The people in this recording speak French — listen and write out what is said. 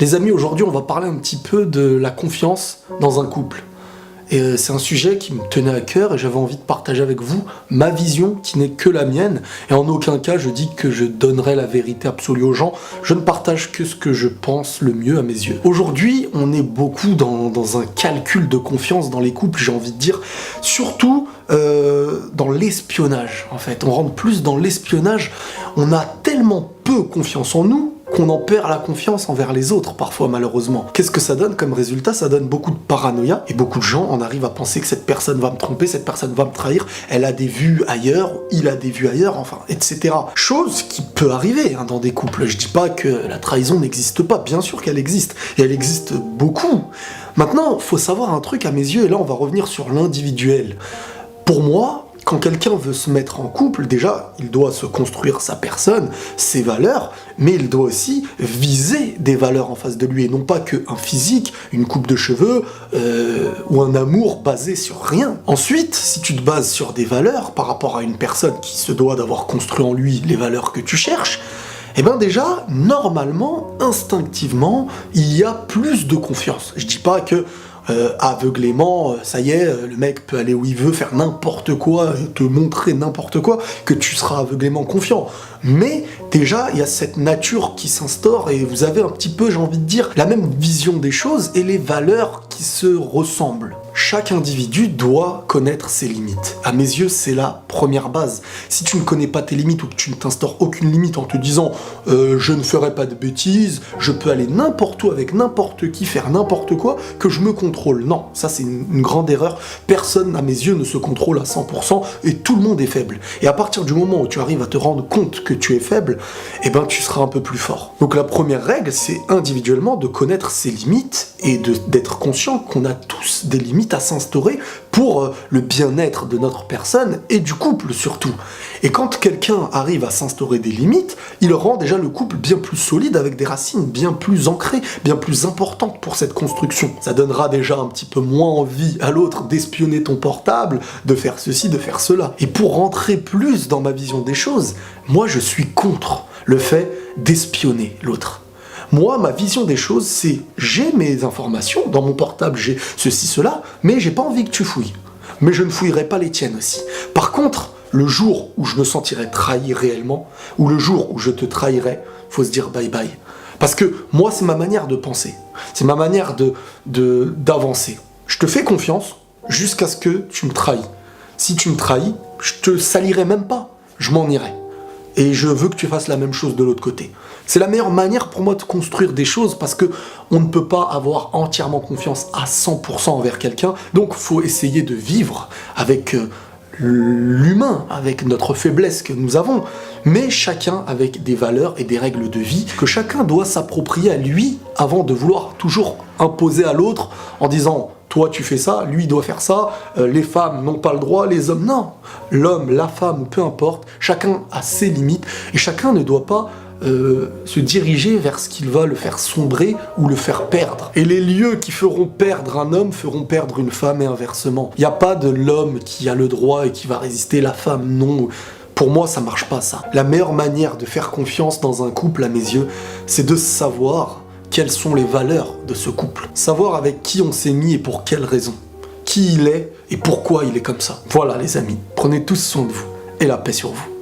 Les amis, aujourd'hui on va parler un petit peu de la confiance dans un couple. Et c'est un sujet qui me tenait à cœur et j'avais envie de partager avec vous ma vision qui n'est que la mienne. Et en aucun cas je dis que je donnerai la vérité absolue aux gens. Je ne partage que ce que je pense le mieux à mes yeux. Aujourd'hui on est beaucoup dans un calcul de confiance dans les couples, j'ai envie de dire. Surtout dans l'espionnage en fait. On rentre plus dans l'espionnage. On a tellement peu confiance en nous qu'on en perd la confiance envers les autres parfois malheureusement. Qu'est-ce que ça donne comme résultat? Ça donne beaucoup de paranoïa et beaucoup de gens en arrivent à penser que cette personne va me tromper, cette personne va me trahir, elle a des vues ailleurs, il a des vues ailleurs, enfin, etc. Chose qui peut arriver dans des couples. Je dis pas que la trahison n'existe pas, bien sûr qu'elle existe, et elle existe beaucoup. Maintenant, faut savoir un truc à mes yeux, et là on va revenir sur l'individuel. Pour moi, quand quelqu'un veut se mettre en couple, déjà, il doit se construire sa personne, ses valeurs, mais il doit aussi viser des valeurs en face de lui, et non pas qu'un physique, une coupe de cheveux, ou un amour basé sur rien. Ensuite, si tu te bases sur des valeurs par rapport à une personne qui se doit d'avoir construit en lui les valeurs que tu cherches, eh bien déjà, normalement, instinctivement, il y a plus de confiance. Je dis pas que aveuglément, ça y est, le mec peut aller où il veut, faire n'importe quoi, te montrer n'importe quoi, que tu seras aveuglément confiant. Mais déjà, il y a cette nature qui s'instaure et vous avez un petit peu, j'ai envie de dire, la même vision des choses et les valeurs qui se ressemblent. Chaque individu doit connaître ses limites. À mes yeux, c'est la première base. Si tu ne connais pas tes limites ou que tu ne t'instaures aucune limite en te disant je ne ferai pas de bêtises, je peux aller n'importe où avec n'importe qui, faire n'importe quoi, que je me contrôle. Non, ça c'est une grande erreur. Personne, à mes yeux, ne se contrôle à 100% et tout le monde est faible. Et à partir du moment où tu arrives à te rendre compte que tu es faible, eh ben tu seras un peu plus fort. Donc la première règle, c'est individuellement de connaître ses limites et d'être conscient qu'on a tous des limites à s'instaurer pour le bien-être de notre personne et du couple surtout. Et quand quelqu'un arrive à s'instaurer des limites, il rend déjà le couple bien plus solide avec des racines bien plus ancrées, bien plus importantes pour cette construction. Ça donnera déjà un petit peu moins envie à l'autre d'espionner ton portable, de faire ceci, de faire cela. Et pour rentrer plus dans ma vision des choses, moi je suis contre le fait d'espionner l'autre. Moi, ma vision des choses, c'est j'ai mes informations, dans mon portable j'ai ceci, cela, mais j'ai pas envie que tu fouilles. Mais je ne fouillerai pas les tiennes aussi. Par contre, le jour où je me sentirai trahi réellement, ou le jour où je te trahirai, faut se dire bye bye. Parce que moi, c'est ma manière de penser. C'est ma manière d'avancer. Je te fais confiance jusqu'à ce que tu me trahis. Si tu me trahis, je te salirai même pas. Je m'en irai. Et je veux que tu fasses la même chose de l'autre côté. C'est la meilleure manière pour moi de construire des choses parce que on ne peut pas avoir entièrement confiance à 100% envers quelqu'un. Donc il faut essayer de vivre avec l'humain, avec notre faiblesse que nous avons, mais chacun avec des valeurs et des règles de vie que chacun doit s'approprier à lui avant de vouloir toujours imposer à l'autre en disant toi tu fais ça, lui il doit faire ça, les femmes n'ont pas le droit, les hommes non. L'homme, la femme, peu importe, chacun a ses limites et chacun ne doit pas se diriger vers ce qu'il va le faire sombrer ou le faire perdre. Et les lieux qui feront perdre un homme feront perdre une femme et inversement. Il n'y a pas de l'homme qui a le droit et qui va résister, la femme non. Pour moi, ça marche pas ça. La meilleure manière de faire confiance dans un couple, à mes yeux, c'est de savoir quelles sont les valeurs de ce couple. Savoir avec qui on s'est mis et pour quelles raisons. Qui il est et pourquoi il est comme ça. Voilà les amis, prenez tous soin de vous et la paix sur vous.